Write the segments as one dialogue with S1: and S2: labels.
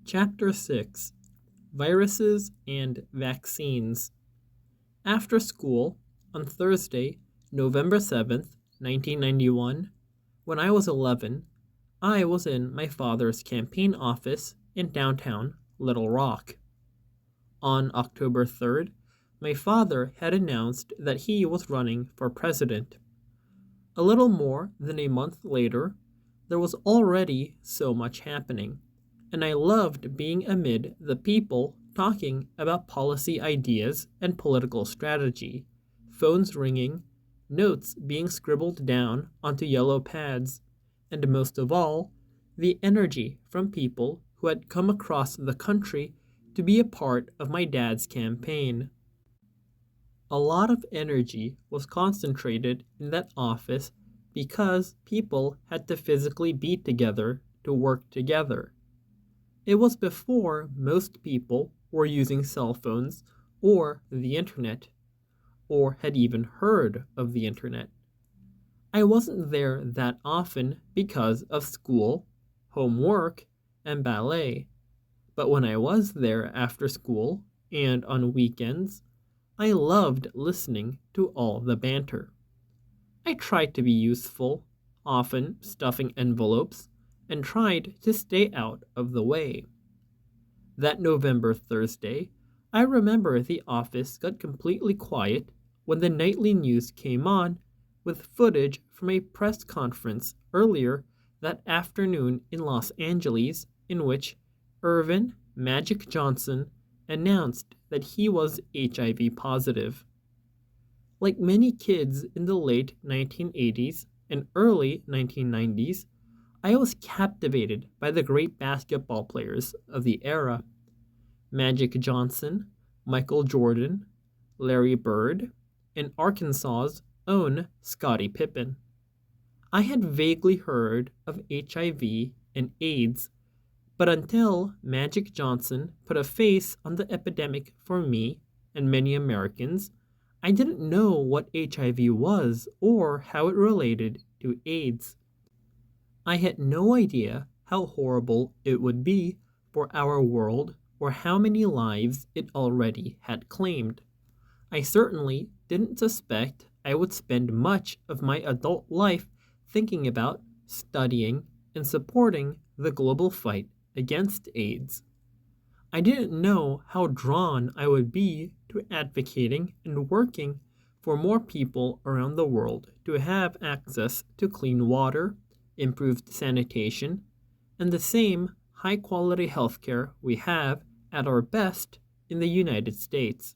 S1: Chapter 6 Viruses and Vaccines. After school, on Thursday, November 7th, 1991, when I was 11, I was in my father's campaign office in downtown Little Rock. On October 3rd, my father had announced that he was running for president. A little more than a month later, there was already so much happening, and I loved being amid the people talking about policy ideas and political strategy, phones ringing, notes being scribbled down onto yellow pads, and most of all, the energy from people who had come across the country to be a part of my dad's campaign. A lot of energy was concentrated in that office because people had to physically be together to work together. It was before most people were using cell phones or the internet, or had even heard of the internet. I wasn't there that often because of school, homework, and ballet, but when I was there after school and on weekends, I loved listening to all the banter. I tried to be useful, often stuffing envelopes, and tried to stay out of the way. That November Thursday, I remember the office got completely quiet when the nightly news came on with footage from a press conference earlier that afternoon in Los Angeles in which Irvin Magic Johnson announced that he was HIV positive. Like many kids in the late 1980s and early 1990s, I was captivated by the great basketball players of the era: Magic Johnson, Michael Jordan, Larry Bird, and Arkansas's own Scottie Pippen. I had vaguely heard of HIV and AIDS, but until Magic Johnson put a face on the epidemic for me and many Americans, I didn't know what HIV was or how it related to AIDS. I had no idea how horrible it would be for our world or how many lives it already had claimed. I certainly didn't suspect I would spend much of my adult life thinking about, studying, and supporting the global fight against AIDS. I didn't know how drawn I would be to advocating and working for more people around the world to have access to clean water, improved sanitation, and the same high-quality healthcare we have at our best in the United States.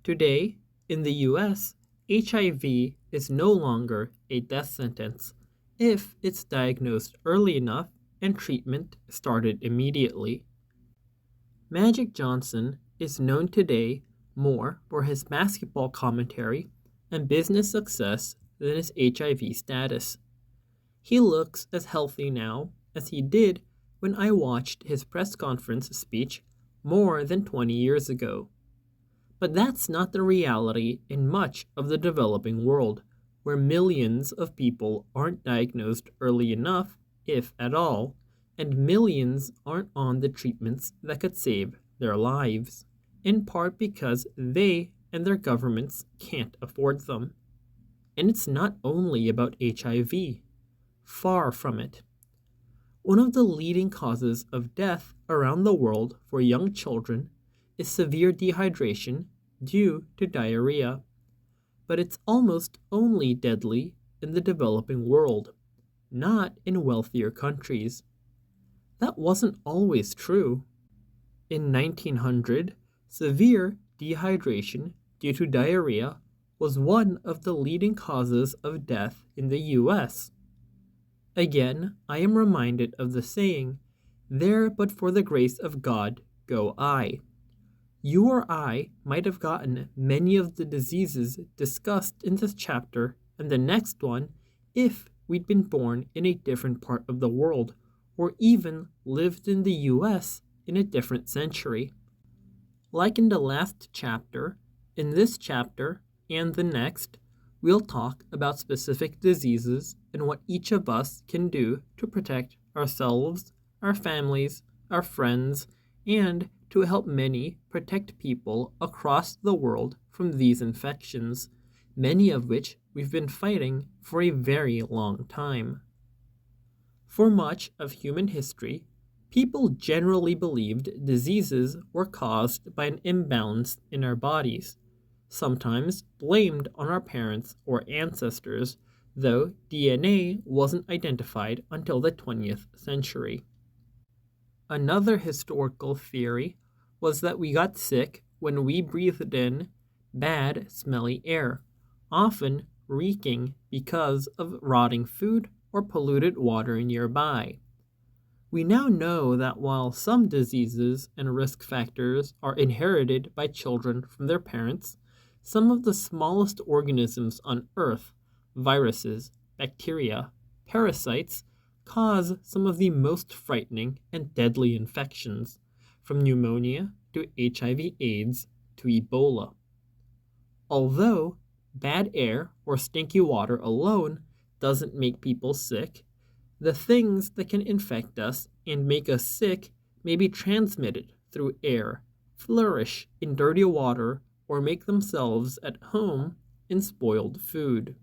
S1: Today, in the US, HIV is no longer a death sentence if it's diagnosed early enough and treatment started immediately. Magic Johnson is known today more for his basketball commentary and business success than his HIV status. He looks as healthy now as he did when I watched his press conference speech more than 20 years ago. But that's not the reality in much of the developing world, where millions of people aren't diagnosed early enough, if at all, and millions aren't on the treatments that could save their lives, in part because they and their governments can't afford them. And it's not only about HIV. Far from it. One of the leading causes of death around the world for young children is severe dehydration due to diarrhea, but it's almost only deadly in the developing world, not in wealthier countries. That wasn't always true. In 1900, severe dehydration due to diarrhea was one of the leading causes of death in the US. Again, I am reminded of the saying, "There but for the grace of God go I." You or I might have gotten many of the diseases discussed in this chapter and the next one if we'd been born in a different part of the world, or even lived in the US in a different century. Like in the last chapter, in this chapter and the next, we'll talk about specific diseases and what each of us can do to protect ourselves, our families, our friends, and to help many protect people across the world from these infections, many of which we've been fighting for a very long time. For much of human history, people generally believed diseases were caused by an imbalance in our bodies, sometimes blamed on our parents or ancestors, though DNA wasn't identified until the 20th century. Another historical theory was that we got sick when we breathed in bad, smelly air, often reeking because of rotting food or polluted water nearby. We now know that while some diseases and risk factors are inherited by children from their parents, some of the smallest organisms on Earth, viruses, bacteria, parasites, cause some of the most frightening and deadly infections, from pneumonia to HIV/AIDS to Ebola. Although bad air or stinky water alone doesn't make people sick, the things that can infect us and make us sick may be transmitted through air, flourish in dirty water, or make themselves at home in spoiled food.